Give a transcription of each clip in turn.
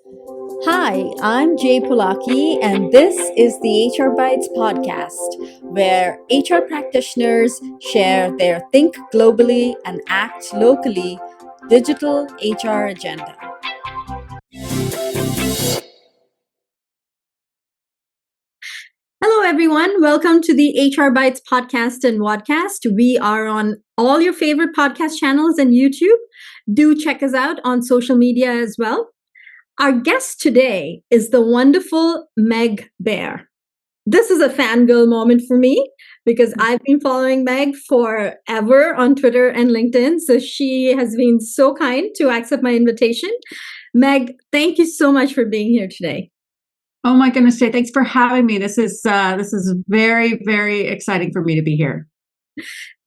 Hi, I'm Jay Polaki, and this is the HR Bytes podcast, where HR practitioners share their think globally and act locally digital HR agenda. Hello, everyone. Welcome to the HR Bytes podcast and wadcast. We are on all your favorite podcast channels and YouTube. Do check us out on social media as well. Our guest today is the wonderful Meg Bear. This is a fangirl moment for me because I've been following Meg forever on Twitter and LinkedIn. So she has been so kind to accept my invitation. Meg, thank you so much for being here today. Oh my goodness, Jay, thanks for having me. This is very, very exciting for me to be here.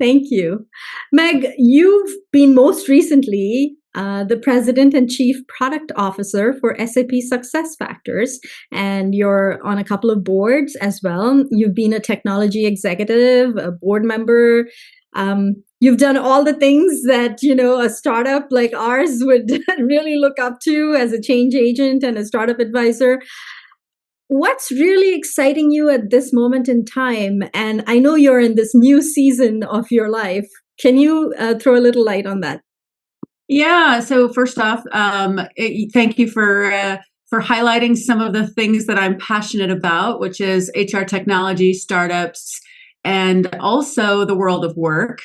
Thank you. Meg, you've been most recently the President and Chief Product Officer for SAP SuccessFactors, and you're on a couple of boards as well. You've been a technology executive, a board member. You've done all the things that, a startup like ours would really look up to as a change agent and a startup advisor. What's really exciting you at this moment in time? And I know you're in this new season of your life. Can you throw a little light on that? Yeah. So first off, thank you for highlighting some of the things that I'm passionate about, which is HR technology, startups, and also the world of work.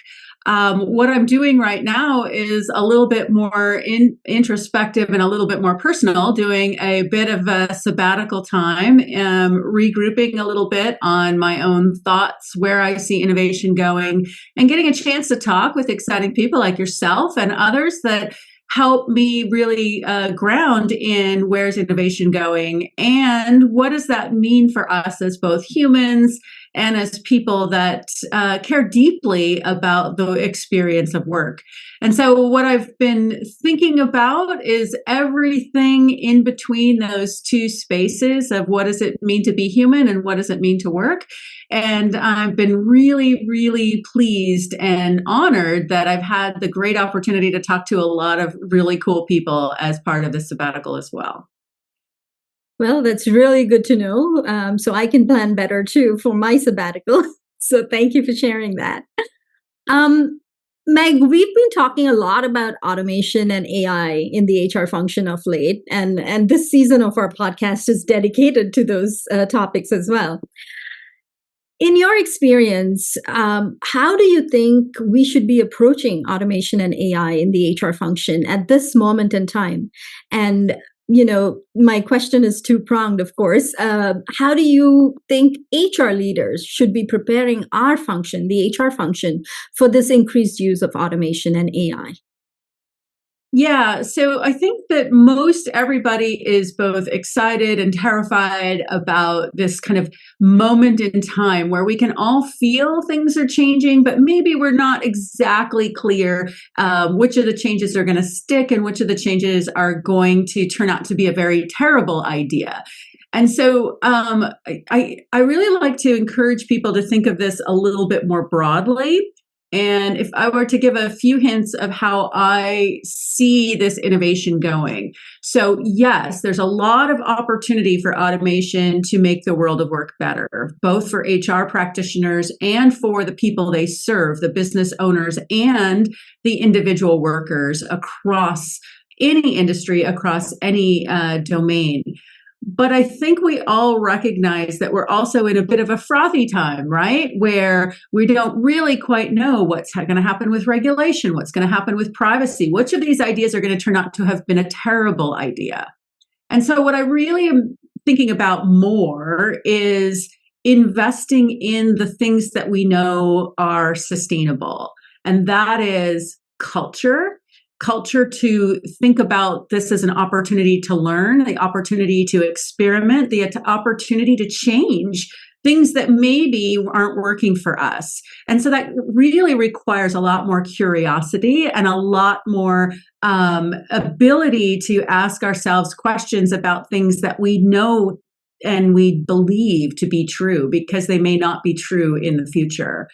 What I'm doing right now is a little bit more introspective and a little bit more personal, doing a bit of a sabbatical time, regrouping a little bit on my own thoughts, where I see innovation going, and getting a chance to talk with exciting people like yourself and others that help me really ground in where's innovation going and what does that mean for us as both humans and as people that care deeply about the experience of work. And so what I've been thinking about is everything in between those two spaces of what does it mean to be human and what does it mean to work. And I've been really, really pleased and honored that I've had the great opportunity to talk to a lot of really cool people as part of the sabbatical as well. Well, that's really good to know. So I can plan better too for my sabbatical. So thank you for sharing that. Meg, we've been talking a lot about automation and AI in the HR function of late, and this season of our podcast is dedicated to those topics as well. In your experience, how do you think we should be approaching automation and AI in the HR function at this moment in time? And my question is two-pronged, of course. How do you think HR leaders should be preparing our function, the HR function, for this increased use of automation and AI? Yeah, so I think that most everybody is both excited and terrified about this kind of moment in time where we can all feel things are changing, but maybe we're not exactly clear which of the changes are going to stick and which of the changes are going to turn out to be a very terrible idea. And so I really like to encourage people to think of this a little bit more broadly. And if I were to give a few hints of how I see this innovation going. So yes, there's a lot of opportunity for automation to make the world of work better, both for HR practitioners and for the people they serve, the business owners and the individual workers across any industry, across any domain. But I think we all recognize that we're also in a bit of a frothy time, right? Where we don't really quite know what's going to happen with regulation, what's going to happen with privacy, which of these ideas are going to turn out to have been a terrible idea. And so what I really am thinking about more is investing in the things that we know are sustainable. And that is culture to think about this as an opportunity to learn, the opportunity to experiment, the opportunity to change things that maybe aren't working for us. And so that really requires a lot more curiosity and a lot more ability to ask ourselves questions about things that we know and we believe to be true because they may not be true in the future.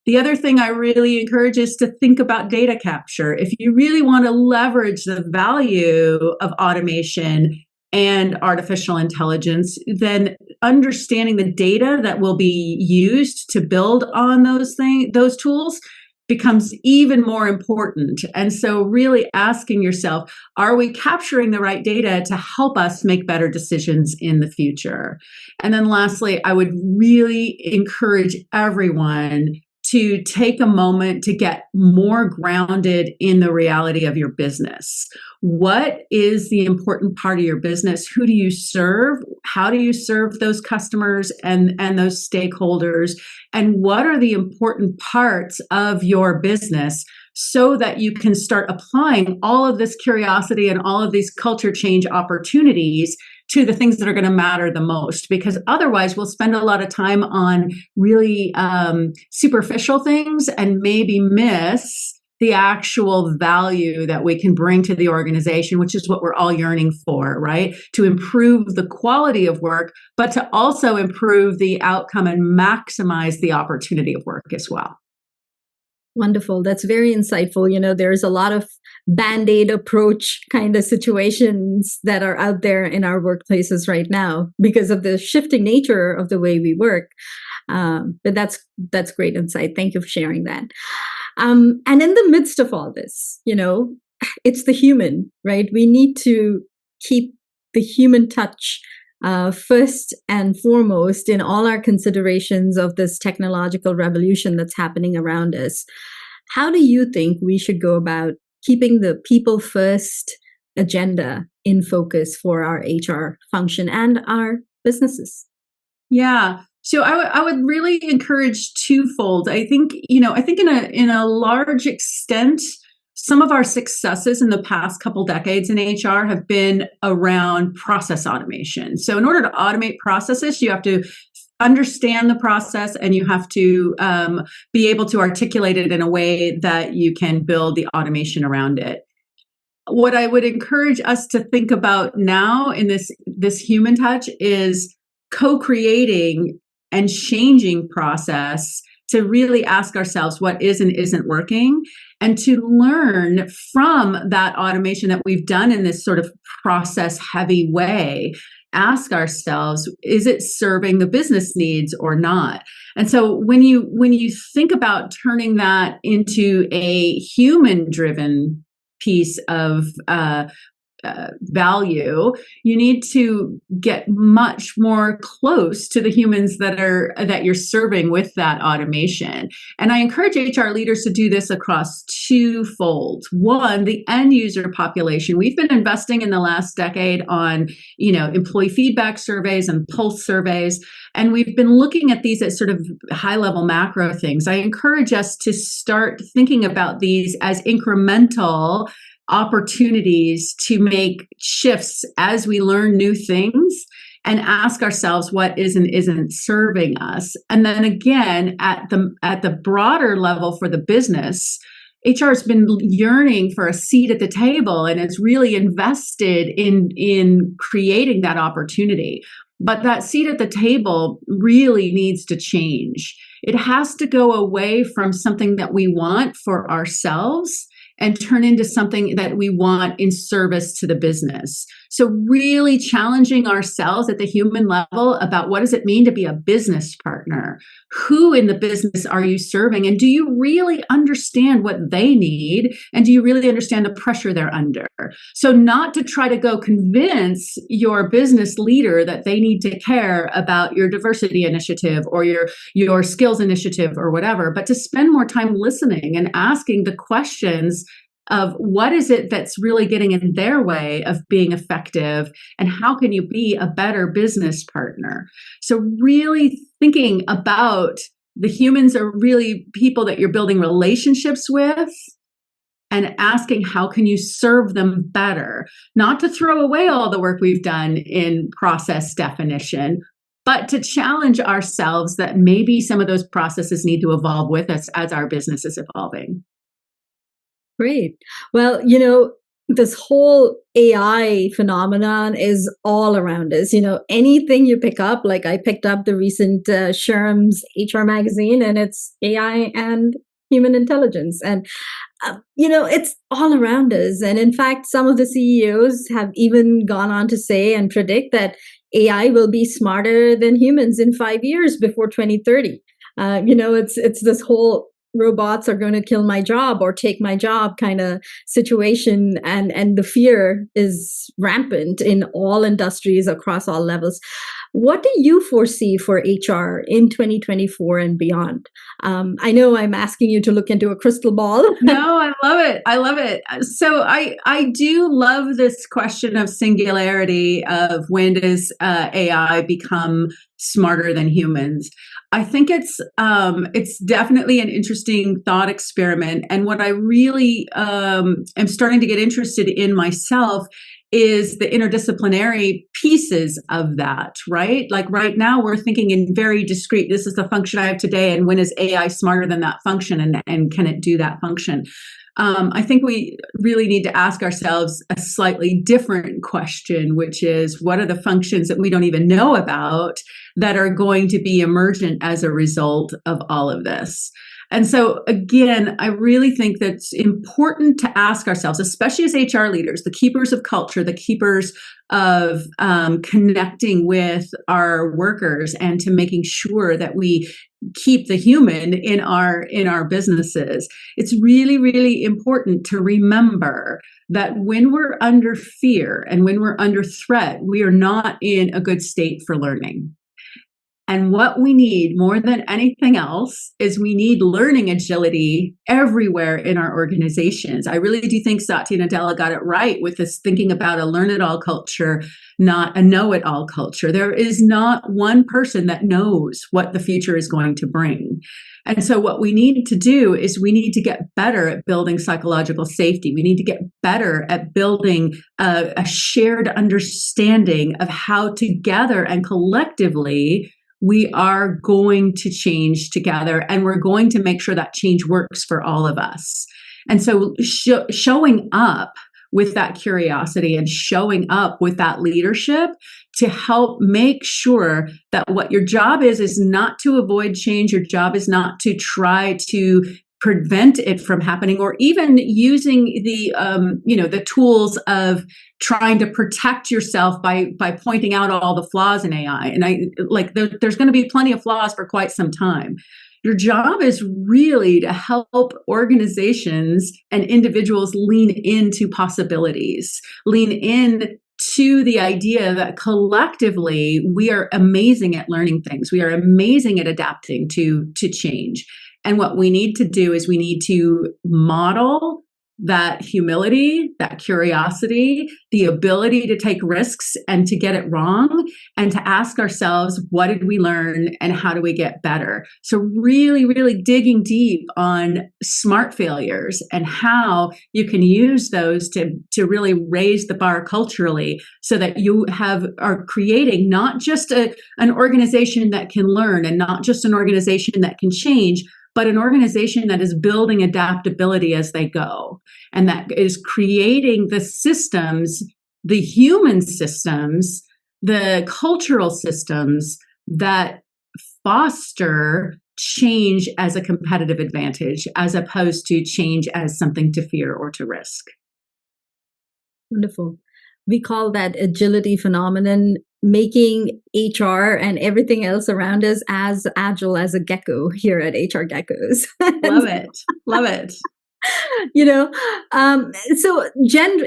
The other thing I really encourage is to think about data capture. If you really want to leverage the value of automation, and artificial intelligence, then understanding the data that will be used to build on those tools becomes even more important. And so really asking yourself, are we capturing the right data to help us make better decisions in the future? And then lastly, I would really encourage everyone to take a moment to get more grounded in the reality of your business. What is the important part of your business? Who do you serve? How do you serve those customers and those stakeholders? And what are the important parts of your business so that you can start applying all of this curiosity and all of these culture change opportunities to the things that are going to matter the most? Because otherwise we'll spend a lot of time on really superficial things and maybe miss the actual value that we can bring to the organization, which is what we're all yearning for, right? To improve the quality of work, but to also improve the outcome and maximize the opportunity of work as well. Wonderful. That's very insightful. There's a lot of band-aid approach kind of situations that are out there in our workplaces right now because of the shifting nature of the way we work. But that's great insight. Thank you for sharing that. And in the midst of all this, it's the human, right? We need to keep the human touch first and foremost in all our considerations of this technological revolution that's happening around us. How do you think we should go about keeping the people first agenda in focus for our HR function and our businesses? Yeah. So I would really encourage twofold. I think in a large extent, some of our successes in the past couple decades in HR have been around process automation. So in order to automate processes, you have to understand the process and you have to be able to articulate it in a way that you can build the automation around it. What I would encourage us to think about now in this human touch is co-creating and changing process to really ask ourselves what is and isn't working, and to learn from that automation that we've done in this sort of process heavy way. Ask ourselves, is it serving the business needs or not? And so when you think about turning that into a human driven piece of value, you need to get much more close to the humans that you're serving with that automation. And I encourage HR leaders to do this across two folds. One, the end user population. We've been investing in the last decade on, employee feedback surveys and pulse surveys, and we've been looking at these as sort of high level macro things. I encourage us to start thinking about these as incremental opportunities to make shifts as we learn new things and ask ourselves what is and isn't serving us. And then again, at the broader level for the business, HR has been yearning for a seat at the table and it's really invested in creating that opportunity. But that seat at the table really needs to change. It has to go away from something that we want for ourselves and turn into something that we want in service to the business. So really challenging ourselves at the human level about what does it mean to be a business partner? Who in the business are you serving? And do you really understand what they need? And do you really understand the pressure they're under? So not to try to go convince your business leader that they need to care about your diversity initiative or your skills initiative or whatever, but to spend more time listening and asking the questions of what is it that's really getting in their way of being effective and how can you be a better business partner? So really thinking about the humans are really people that you're building relationships with and asking how can you serve them better, not to throw away all the work we've done in process definition, but to challenge ourselves that maybe some of those processes need to evolve with us as our business is evolving. Great. Well, this whole AI phenomenon is all around us. Anything you pick up, like I picked up the recent Sherm's HR magazine, and it's AI and human intelligence. And it's all around us. And in fact, some of the CEOs have even gone on to say and predict that AI will be smarter than humans in 5 years before 2030. It's this whole robots are going to kill my job or take my job kind of situation, and the fear is rampant in all industries across all levels. What do you foresee for HR in 2024 and beyond? I know I'm asking you to look into a crystal ball. No, I love it. I love it. So I do love this question of singularity of when does AI become smarter than humans. I think it's definitely an interesting thought experiment. And what I really am starting to get interested in myself is the interdisciplinary pieces of that, right? Like right now we're thinking in very discrete, this is the function I have today, and when is AI smarter than that function, and can it do that function? I think we really need to ask ourselves a slightly different question, which is what are the functions that we don't even know about that are going to be emergent as a result of all of this? And so, again, I really think that's important to ask ourselves, especially as HR leaders, the keepers of culture, the keepers of connecting with our workers, and to making sure that we keep the human in our businesses. It's really, really important to remember that when we're under fear and when we're under threat, we are not in a good state for learning. And what we need more than anything else is we need learning agility everywhere in our organizations. I really do think Satya Nadella got it right with this thinking about a learn-it-all culture, not a know-it-all culture. There is not one person that knows what the future is going to bring. And so what we need to do is we need to get better at building psychological safety. We need to get better at building a shared understanding of how together and collectively we are going to change together, and we're going to make sure that change works for all of us. And so showing up with that curiosity and showing up with that leadership to help make sure that what your job is not to avoid change. Your job is not to try to prevent it from happening, or even using the tools of trying to protect yourself by pointing out all the flaws in AI. And there's going to be plenty of flaws for quite some time. Your job is really to help organizations and individuals lean into possibilities, lean in to the idea that collectively we are amazing at learning things. We are amazing at adapting to change. And what we need to do is we need to model that humility, that curiosity, the ability to take risks and to get it wrong, and to ask ourselves, what did we learn and how do we get better? So really, really digging deep on smart failures and how you can use those to really raise the bar culturally, so that you are creating not just an organization that can learn, and not just an organization that can change, but an organization that is building adaptability as they go, and that is creating the systems, the human systems, the cultural systems that foster change as a competitive advantage, as opposed to change as something to fear or to risk. Wonderful. We call that agility phenomenon, making HR and everything else around us as agile as a gecko here at HR Geckos. Love it. Love it. So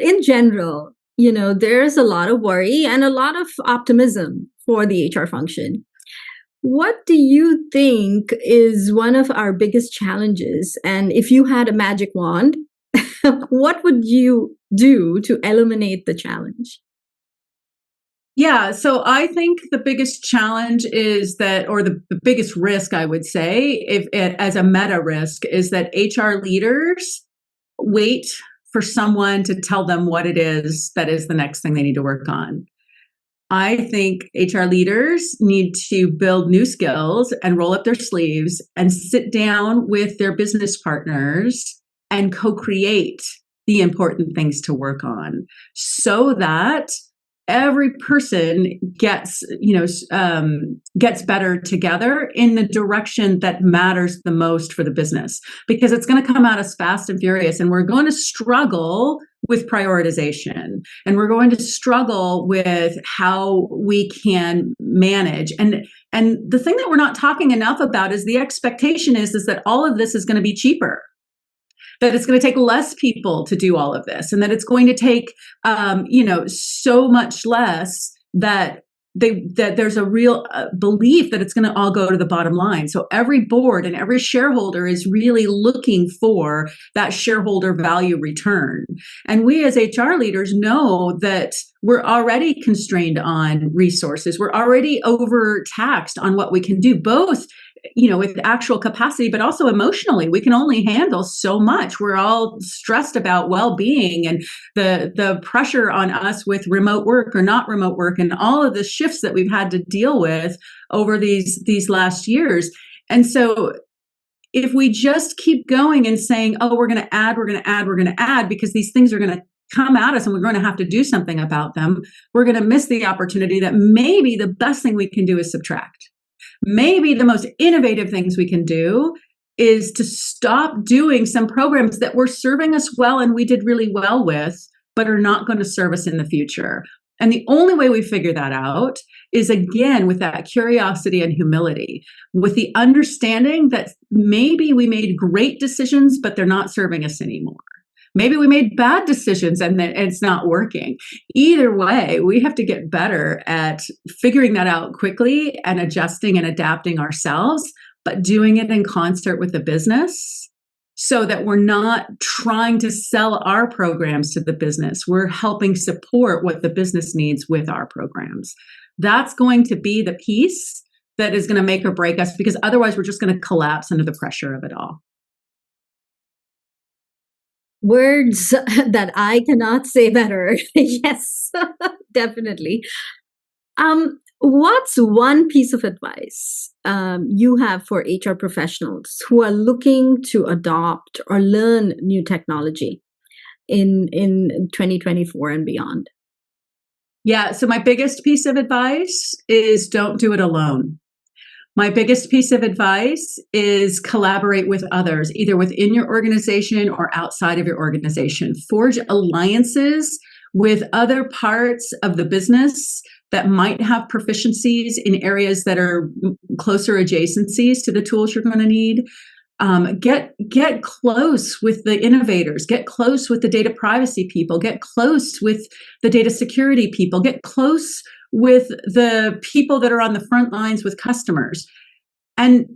in general, there's a lot of worry and a lot of optimism for the HR function. What do you think is one of our biggest challenges? And if you had a magic wand, what would you do to eliminate the challenge? Yeah, so I think the biggest challenge is that, or the biggest risk, I would say, as a meta risk, is that HR leaders wait for someone to tell them what it is that is the next thing they need to work on. I think HR leaders need to build new skills and roll up their sleeves and sit down with their business partners and co-create the important things to work on, so that every person gets, gets better together in the direction that matters the most for the business, because it's going to come at us fast and furious, and we're going to struggle with prioritization, and we're going to struggle with how we can manage. And the thing that we're not talking enough about is the expectation is that all of this is going to be cheaper, that it's going to take less people to do all of this, and that it's going to take, so much less that there's a real belief that it's going to all go to the bottom line. So every board and every shareholder is really looking for that shareholder value return. And we as HR leaders know that we're already constrained on resources. We're already overtaxed on what we can do, both with actual capacity, but also emotionally. We can only handle so much. We're all stressed about well-being and the pressure on us with remote work or not remote work, and all of the shifts that we've had to deal with over these last years. And so if we just keep going and saying, oh, we're going to add, because these things are going to come at us and we're going to have to do something about them, we're going to miss the opportunity that maybe the best thing we can do is subtract. Maybe the most innovative things we can do is to stop doing some programs that were serving us well and we did really well with, but are not going to serve us in the future. And the only way we figure that out is, again, with that curiosity and humility, with the understanding that maybe we made great decisions, but they're not serving us anymore. Maybe we made bad decisions and it's not working. Either way, we have to get better at figuring that out quickly and adjusting and adapting ourselves, but doing it in concert with the business so that we're not trying to sell our programs to the business. We're helping support what the business needs with our programs. That's going to be the piece that is going to make or break us, because otherwise we're just going to collapse under the pressure of it all. Words that I cannot say better. Yes, definitely. What's one piece of advice you have for HR professionals who are looking to adopt or learn new technology in 2024 and beyond? Yeah, so my biggest piece of advice is don't do it alone. My biggest piece of advice is collaborate with others, either within your organization or outside of your organization. Forge alliances with other parts of the business that might have proficiencies in areas that are closer adjacencies to the tools you're going to need. Get close with the innovators, get close with the data privacy people, get close with the data security people, get close with the people that are on the front lines with customers. And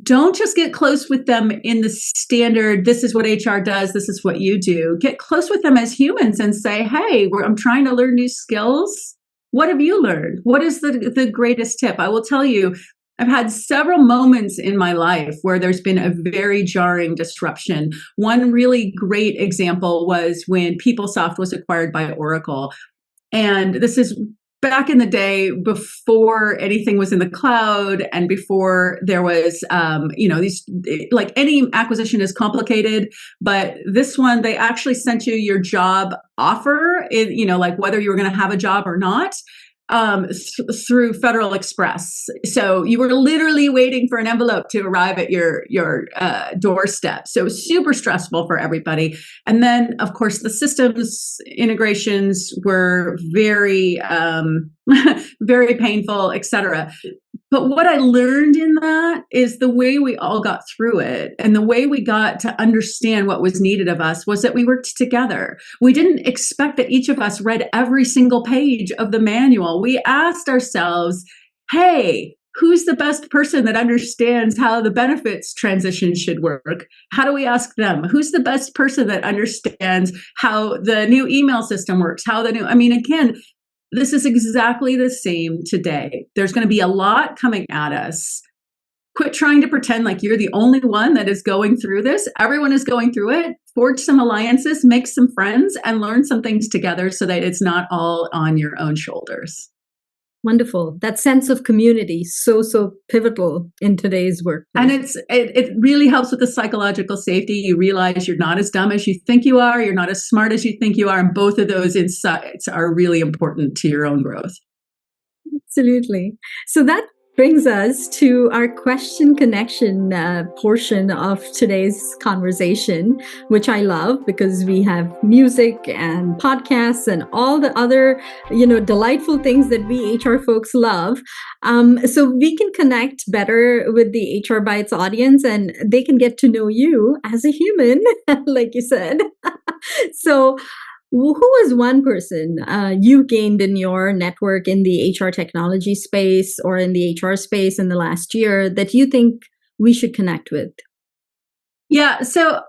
don't just get close with them in the standard, this is what HR does, this is what you do. Get close with them as humans and say, hey, I'm trying to learn new skills. What have you learned? What is the greatest tip? I will tell you, I've had several moments in my life where there's been a very jarring disruption. One really great example was when PeopleSoft was acquired by Oracle. And this is back in the day before anything was in the cloud and before there was, these, like any acquisition is complicated, but this one, they actually sent you your job offer, like whether you were going to have a job or not, through Federal Express. So you were literally waiting for an envelope to arrive at your doorstep. So it was super stressful for everybody. And then, of course, the systems integrations were very, very painful, et cetera. But what I learned in that is the way we all got through it and the way we got to understand what was needed of us was that we worked together. We didn't expect that each of us read every single page of the manual. We asked ourselves, hey, who's the best person that understands how the benefits transition should work? How do we ask them? Who's the best person that understands how the new email system works? Again, this is exactly the same today. There's going to be a lot coming at us. Quit trying to pretend like you're the only one that is going through this. Everyone is going through it. Forge some alliances, make some friends, and learn some things together so that it's not all on your own shoulders. Wonderful. That sense of community, so pivotal in today's And workplace. it really helps with the psychological safety. You realize you're not as dumb as you think you are. You're not as smart as you think you are. And both of those insights are really important to your own growth. Absolutely. So that brings us to our question connection portion of today's conversation, which I love because we have music and podcasts and all the other, delightful things that we HR folks love. So we can connect better with the HR Bytes audience and they can get to know you as a human, like you said. So who is one person you gained in your network in the HR technology space or in the HR space in the last year that you think we should connect with? Yeah. So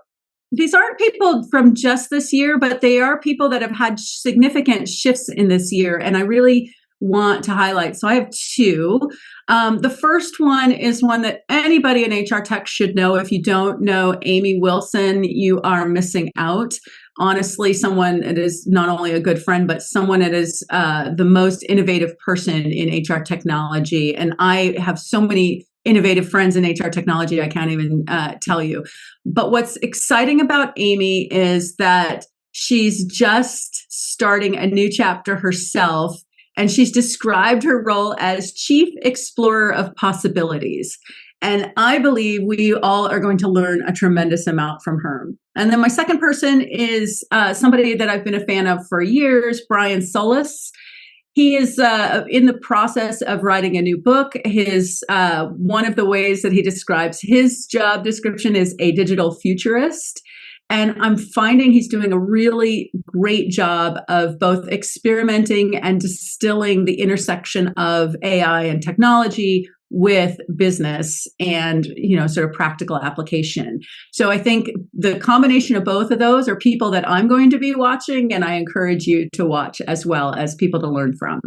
these aren't people from just this year, but they are people that have had significant shifts in this year. And I really want to highlight. So I have two. The first one is one that anybody in HR tech should know. If you don't know Amy Wilson, you are missing out. Honestly, someone that is not only a good friend, but someone that is the most innovative person in HR technology. And I have so many innovative friends in HR technology, I can't even tell you. But what's exciting about Amy is that she's just starting a new chapter herself. And she's described her role as Chief Explorer of Possibilities. And I believe we all are going to learn a tremendous amount from her. And then my second person is somebody that I've been a fan of for years, Brian Solis. He is in the process of writing a new book. His one of the ways that he describes his job description is a digital futurist. And I'm finding he's doing a really great job of both experimenting and distilling the intersection of AI and technology with business and, sort of practical application. So I think the combination of both of those are people that I'm going to be watching, and I encourage you to watch as well as people to learn from.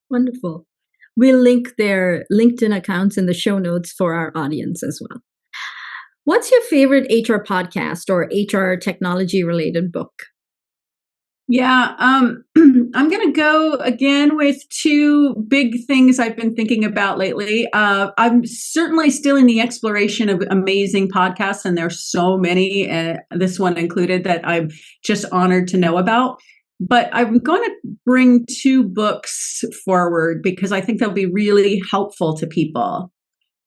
Wonderful. We'll link their LinkedIn accounts in the show notes for our audience as well. What's your favorite HR podcast or HR technology related book? Yeah, I'm going to go again with two big things I've been thinking about lately. I'm certainly still in the exploration of amazing podcasts, and there's so many, this one included, that I'm just honored to know about. But I'm going to bring two books forward because I think they'll be really helpful to people.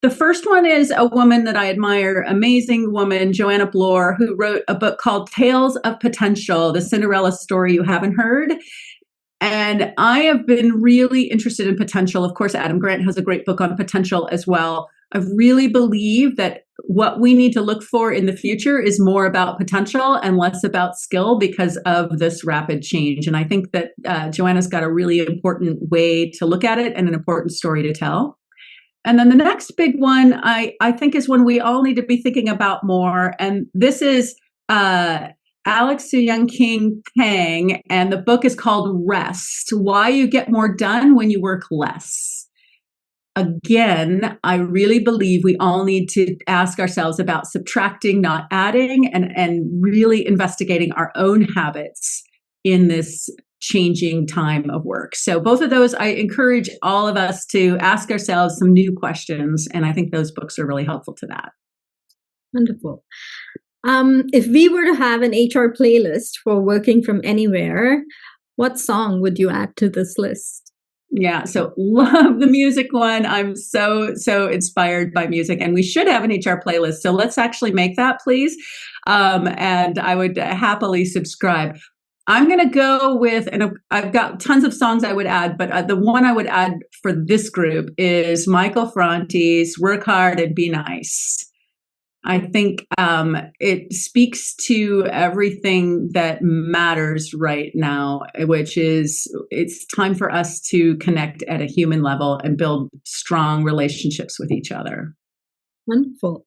The first one is a woman that I admire, amazing woman, Joanna Bloor, who wrote a book called Tales of Potential, the Cinderella story you haven't heard. And I have been really interested in potential. Of course, Adam Grant has a great book on potential as well. I really believe that what we need to look for in the future is more about potential and less about skill because of this rapid change. And I think that Joanna's got a really important way to look at it and an important story to tell. And then the next big one, I think, is one we all need to be thinking about more. And this is Alex Soojung-Kim Kang, and the book is called Rest: Why You Get More Done When You Work Less. Again, I really believe we all need to ask ourselves about subtracting, not adding, and really investigating our own habits in this changing time of work. So both of those, I encourage all of us to ask ourselves some new questions. And I think those books are really helpful to that. Wonderful. If we were to have an HR playlist for working from anywhere, what song would you add to this list? Yeah, so love the music one. I'm so inspired by music, and we should have an HR playlist. So let's actually make that, please. And I would happily subscribe. I'm going to go with, and I've got tons of songs I would add, but the one I would add for this group is Michael Franti's Work Hard and Be Nice. I think it speaks to everything that matters right now, which is it's time for us to connect at a human level and build strong relationships with each other. Wonderful.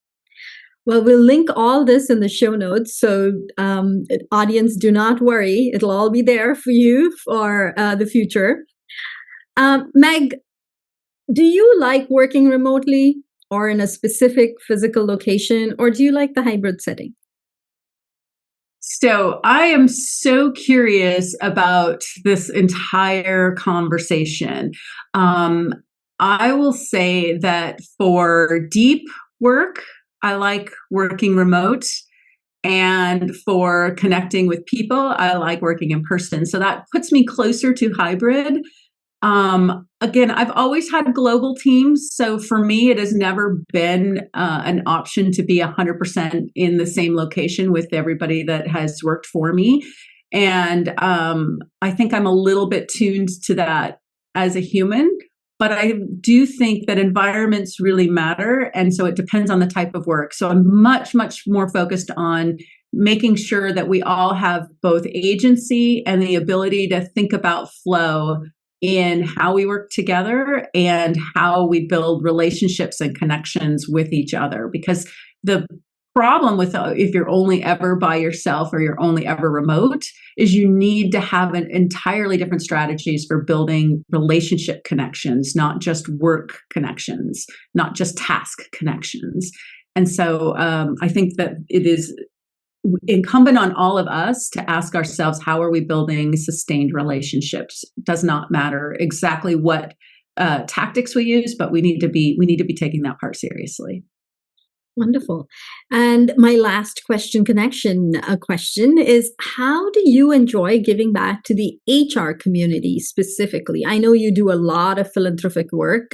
Well, we'll link all this in the show notes. So, audience, do not worry. It'll all be there for you for the future. Meg, do you like working remotely or in a specific physical location, or do you like the hybrid setting? So I am so curious about this entire conversation. Um, I will say that for deep work, I like working remote. And for connecting with people, I like working in person. So that puts me closer to hybrid. Again, I've always had global teams. So for me, it has never been an option to be 100% in the same location with everybody that has worked for me. And I think I'm a little bit tuned to that as a human. But I do think that environments really matter. And so it depends on the type of work. So I'm much, much more focused on making sure that we all have both agency and the ability to think about flow in how we work together and how we build relationships and connections with each other. Because the problem with if you're only ever by yourself or you're only ever remote is you need to have an entirely different strategies for building relationship connections, not just work connections, not just task connections. And so I think that it is incumbent on all of us to ask ourselves, how are we building sustained relationships? It does not matter exactly what tactics we use, but we need to be taking that part seriously. Wonderful. And my last question question is, how do you enjoy giving back to the HR community specifically? I know you do a lot of philanthropic work,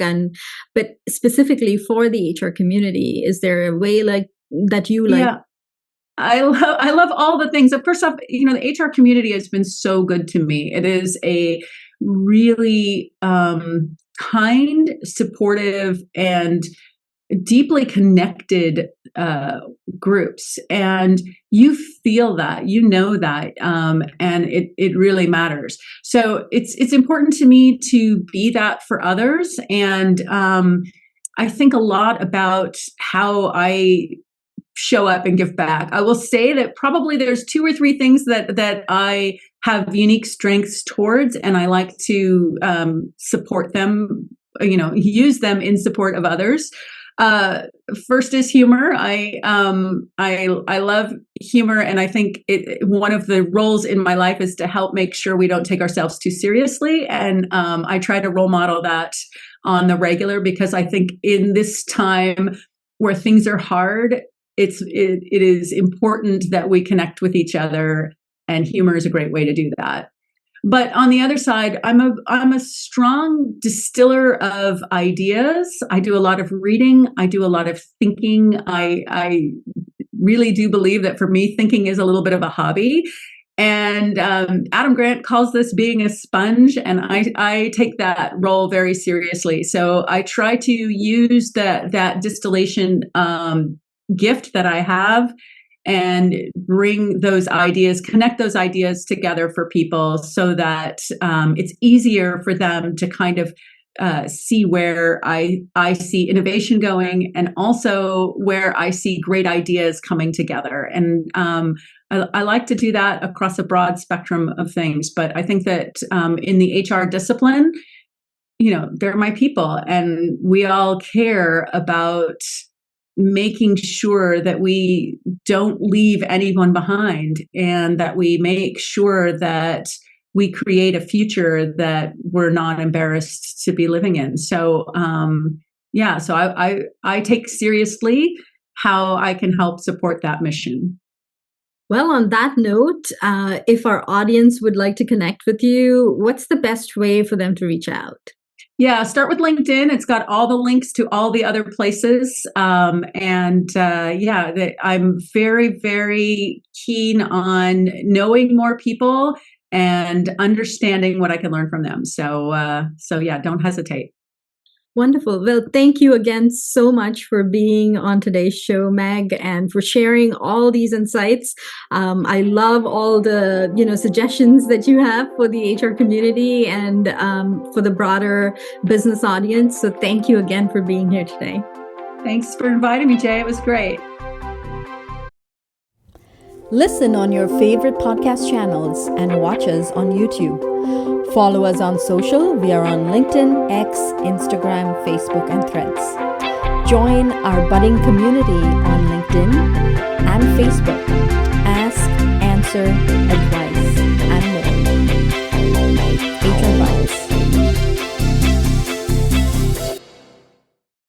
but specifically for the HR community, is there a way like that you like? Yeah. I love all the things. First off, the HR community has been so good to me. It is a really kind, supportive, and deeply connected groups, and you feel that, that, and it really matters. So it's important to me to be that for others, and I think a lot about how I show up and give back. I will say that probably there's 2 or 3 things that I have unique strengths towards, and I like to support them, use them in support of others. First is humor. I love humor, and I think one of the roles in my life is to help make sure we don't take ourselves too seriously, and I try to role model that on the regular, because I think in this time where things are hard, it is important that we connect with each other, and humor is a great way to do that. But on the other side, I'm a strong distiller of ideas. I do a lot of reading. I do a lot of thinking. I really do believe that for me, thinking is a little bit of a hobby. And Adam Grant calls this being a sponge, and I take that role very seriously. So I try to use that distillation gift that I have, and bring those ideas, connect those ideas together for people, so that it's easier for them to kind of see where I see innovation going, and also where I see great ideas coming together. And I like to do that across a broad spectrum of things. But I think that in the HR discipline, they're my people, and we all care about making sure that we don't leave anyone behind, and that we make sure that we create a future that we're not embarrassed to be living in. So, so I take seriously how I can help support that mission. Well, on that note, if our audience would like to connect with you, what's the best way for them to reach out? Yeah, start with LinkedIn. It's got all the links to all the other places. I'm very, very keen on knowing more people and understanding what I can learn from them. So don't hesitate. Wonderful. Well, thank you again so much for being on today's show, Meg, and for sharing all these insights. I love all the suggestions that you have for the HR community and for the broader business audience. So thank you again for being here today. Thanks for inviting me, Jay. It was great. Listen on your favorite podcast channels and watch us on YouTube. Follow us on social. We are on LinkedIn, X, Instagram, Facebook, and Threads. Join our budding community on LinkedIn and Facebook. Ask, answer, producer, advisor,